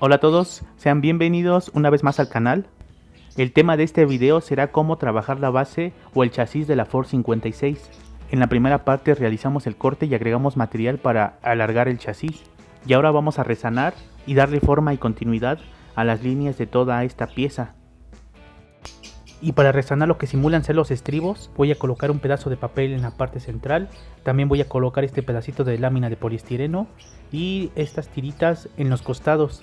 Hola a todos, sean bienvenidos una vez más al canal. El tema de este video será cómo trabajar la base o el chasis de la Ford 56. En la primera parte realizamos el corte y agregamos material para alargar el chasis. Y ahora vamos a resanar y darle forma y continuidad a las líneas de toda esta pieza. Y para resanar lo que simulan ser los estribos, voy a colocar un pedazo de papel en la parte central. También voy a colocar este pedacito de lámina de poliestireno y estas tiritas en los costados.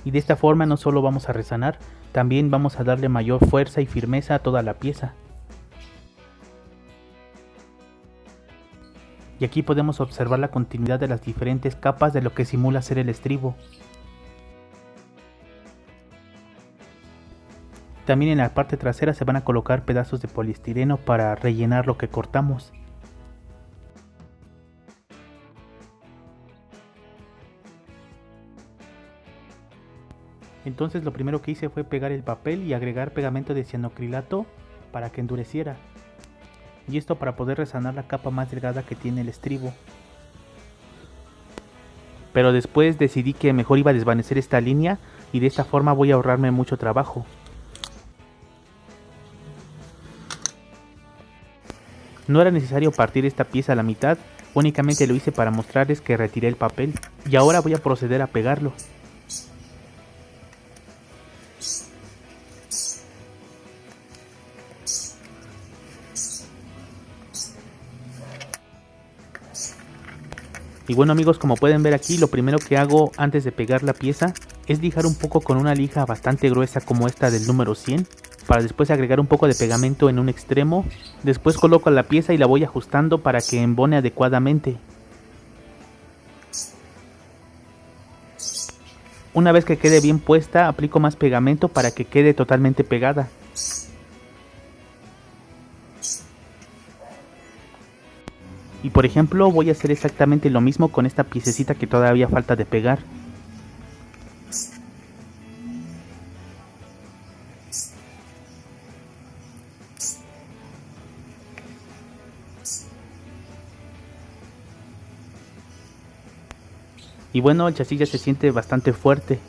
Y de esta forma no solo vamos a resanar, también vamos a darle mayor fuerza y firmeza a toda la pieza. Y aquí podemos observar la continuidad de las diferentes capas de lo que simula ser el estribo. También en la parte trasera se van a colocar pedazos de poliestireno para rellenar lo que cortamos. Entonces lo primero que hice fue pegar el papel y agregar pegamento de cianocrilato para que endureciera. Y esto para poder resanar la capa más delgada que tiene el estribo. Pero después decidí que mejor iba a desvanecer esta línea y de esta forma voy a ahorrarme mucho trabajo. No era necesario partir esta pieza a la mitad, únicamente lo hice para mostrarles que retiré el papel. Y ahora voy a proceder a pegarlo. Y bueno amigos, como pueden ver aquí, lo primero que hago antes de pegar la pieza es lijar un poco con una lija bastante gruesa como esta del número 100, para después agregar un poco de pegamento en un extremo. Después coloco la pieza y la voy ajustando para que embone adecuadamente. Una vez que quede bien puesta, aplico más pegamento para que quede totalmente pegada. Y por ejemplo voy a hacer exactamente lo mismo con esta piececita que todavía falta de pegar. Y bueno, el chasis ya se siente bastante fuerte.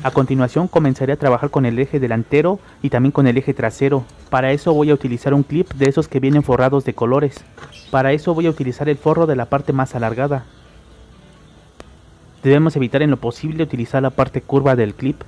A continuación comenzaré a trabajar con el eje delantero y también con el eje trasero. Para eso voy a utilizar un clip de esos que vienen forrados de colores. Para eso voy a utilizar el forro de la parte más alargada. Debemos evitar en lo posible utilizar la parte curva del clip.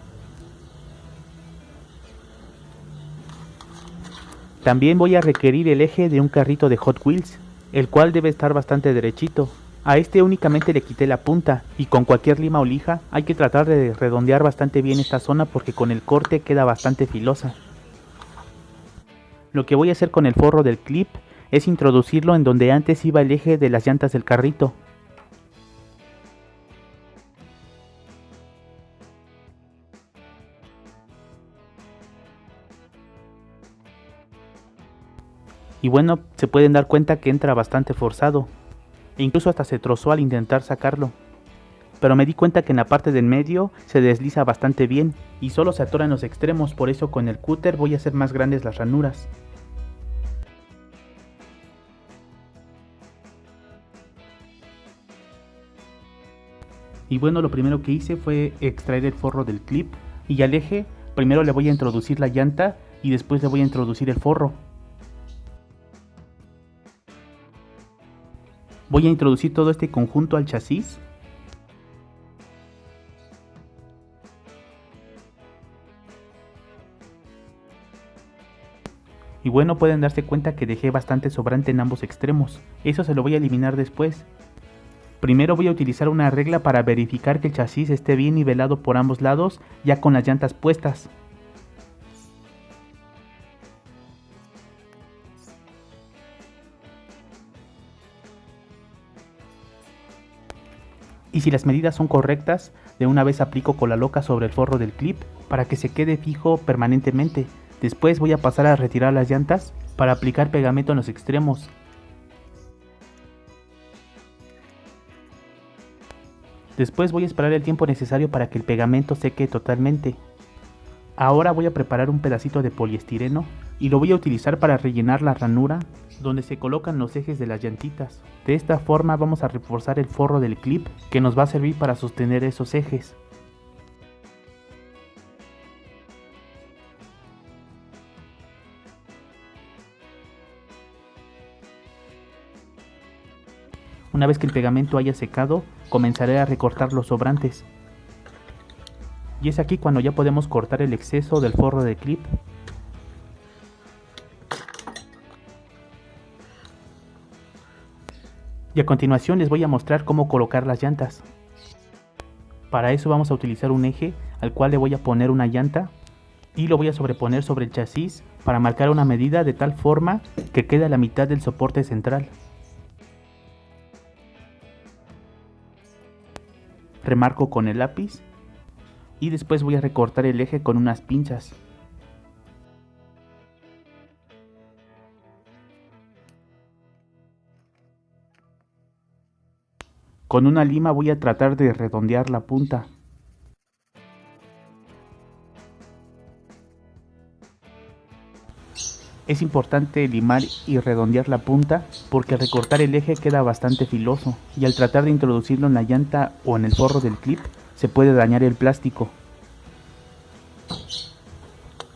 También voy a requerir el eje de un carrito de Hot Wheels, el cual debe estar bastante derechito. A este únicamente le quité la punta y con cualquier lima o lija hay que tratar de redondear bastante bien esta zona porque con el corte queda bastante filosa. Lo que voy a hacer con el forro del clip es introducirlo en donde antes iba el eje de las llantas del carrito. Y bueno, se pueden dar cuenta que entra bastante forzado. E incluso hasta se trozó al intentar sacarlo. Pero me di cuenta que en la parte del medio se desliza bastante bien y solo se atora en los extremos, por eso con el cúter voy a hacer más grandes las ranuras. Y bueno, lo primero que hice fue extraer el forro del clip y al eje primero le voy a introducir la llanta y después le voy a introducir el forro. Voy a introducir todo este conjunto al chasis. Y bueno, pueden darse cuenta que dejé bastante sobrante en ambos extremos. Eso se lo voy a eliminar después. Primero voy a utilizar una regla para verificar que el chasis esté bien nivelado por ambos lados, ya con las llantas puestas. Y si las medidas son correctas, de una vez aplico cola loca sobre el forro del clip para que se quede fijo permanentemente. Después voy a pasar a retirar las llantas para aplicar pegamento en los extremos. Después voy a esperar el tiempo necesario para que el pegamento seque totalmente. Ahora voy a preparar un pedacito de poliestireno y lo voy a utilizar para rellenar la ranura donde se colocan los ejes de las llantitas. De esta forma vamos a reforzar el forro del clip que nos va a servir para sostener esos ejes. Una vez que el pegamento haya secado, comenzaré a recortar los sobrantes. Y es aquí cuando ya podemos cortar el exceso del forro del clip. Y a continuación les voy a mostrar cómo colocar las llantas. Para eso vamos a utilizar un eje al cual le voy a poner una llanta y lo voy a sobreponer sobre el chasis para marcar una medida de tal forma que quede a la mitad del soporte central. Remarco con el lápiz y después voy a recortar el eje con unas pinzas. Con una lima voy a tratar de redondear la punta. Es importante limar y redondear la punta porque al recortar el eje queda bastante filoso y al tratar de introducirlo en la llanta o en el forro del clip se puede dañar el plástico.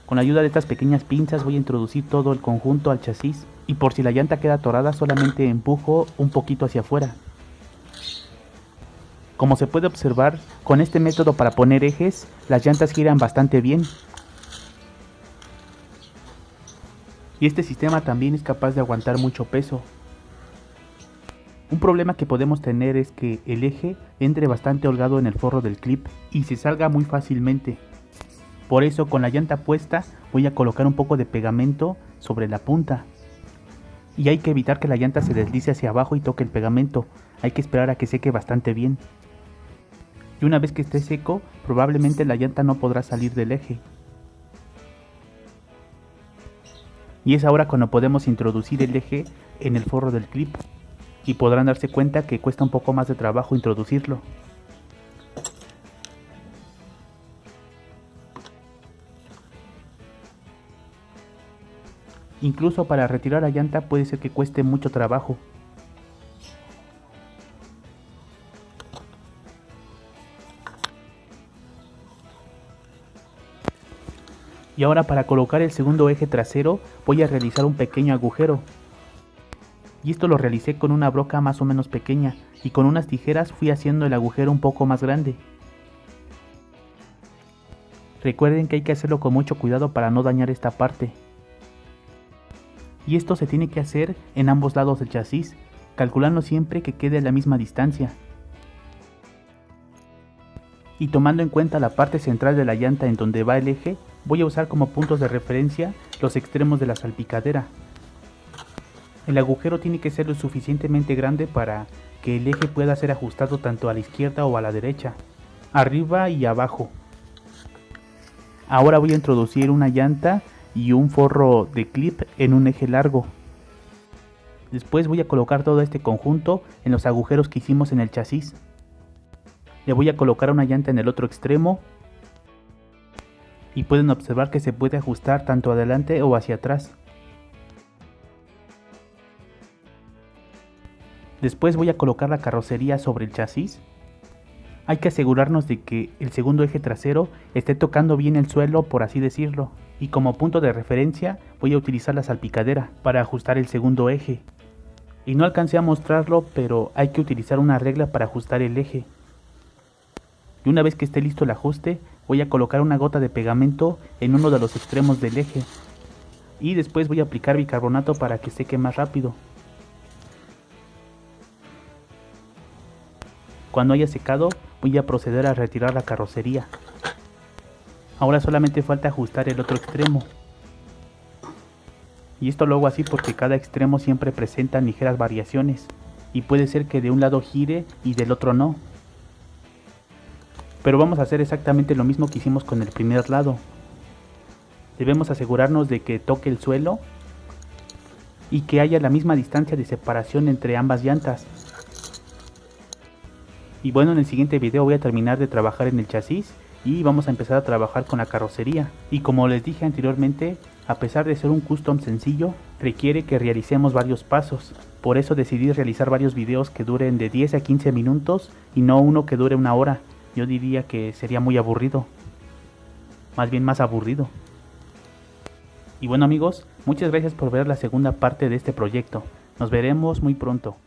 Con la ayuda de estas pequeñas pinzas voy a introducir todo el conjunto al chasis y por si la llanta queda atorada solamente empujo un poquito hacia afuera. Como se puede observar, con este método para poner ejes, las llantas giran bastante bien. Y este sistema también es capaz de aguantar mucho peso. Un problema que podemos tener es que el eje entre bastante holgado en el forro del clip y se salga muy fácilmente. Por eso con la llanta puesta voy a colocar un poco de pegamento sobre la punta. Y hay que evitar que la llanta se deslice hacia abajo y toque el pegamento. Hay que esperar a que seque bastante bien. Y una vez que esté seco, probablemente la llanta no podrá salir del eje. Y es ahora cuando podemos introducir el eje en el forro del clip y podrán darse cuenta que cuesta un poco más de trabajo introducirlo. Incluso para retirar la llanta puede ser que cueste mucho trabajo. Y ahora para colocar el segundo eje trasero voy a realizar un pequeño agujero. Y esto lo realicé con una broca más o menos pequeña y con unas tijeras fui haciendo el agujero un poco más grande. Recuerden que hay que hacerlo con mucho cuidado para no dañar esta parte. Y esto se tiene que hacer en ambos lados del chasis, calculando siempre que quede a la misma distancia. Y tomando en cuenta la parte central de la llanta en donde va el eje, voy a usar como puntos de referencia los extremos de la salpicadera. El agujero tiene que ser lo suficientemente grande para que el eje pueda ser ajustado tanto a la izquierda o a la derecha, arriba y abajo. Ahora voy a introducir una llanta y un forro de clip en un eje largo. Después voy a colocar todo este conjunto en los agujeros que hicimos en el chasis. Le voy a colocar una llanta en el otro extremo y pueden observar que se puede ajustar tanto adelante o hacia atrás. Después voy a colocar la carrocería sobre el chasis. Hay que asegurarnos de que el segundo eje trasero esté tocando bien el suelo, por así decirlo. Y como punto de referencia voy a utilizar la salpicadera para ajustar el segundo eje. Y no alcancé a mostrarlo, pero hay que utilizar una regla para ajustar el eje. Y una vez que esté listo el ajuste, voy a colocar una gota de pegamento en uno de los extremos del eje. Y después voy a aplicar bicarbonato para que seque más rápido. Cuando haya secado, voy a proceder a retirar la carrocería. Ahora solamente falta ajustar el otro extremo. Y esto lo hago así porque cada extremo siempre presenta ligeras variaciones. Y puede ser que de un lado gire y del otro no. Pero vamos a hacer exactamente lo mismo que hicimos con el primer lado. Debemos asegurarnos de que toque el suelo y que haya la misma distancia de separación entre ambas llantas. Y bueno, en el siguiente video voy a terminar de trabajar en el chasis y vamos a empezar a trabajar con la carrocería. Y como les dije anteriormente, a pesar de ser un custom sencillo, requiere que realicemos varios pasos. Por eso decidí realizar varios videos que duren de 10 a 15 minutos y no uno que dure una hora. Yo diría que sería muy aburrido. Más bien más aburrido. Y bueno amigos, muchas gracias por ver la segunda parte de este proyecto. Nos veremos muy pronto.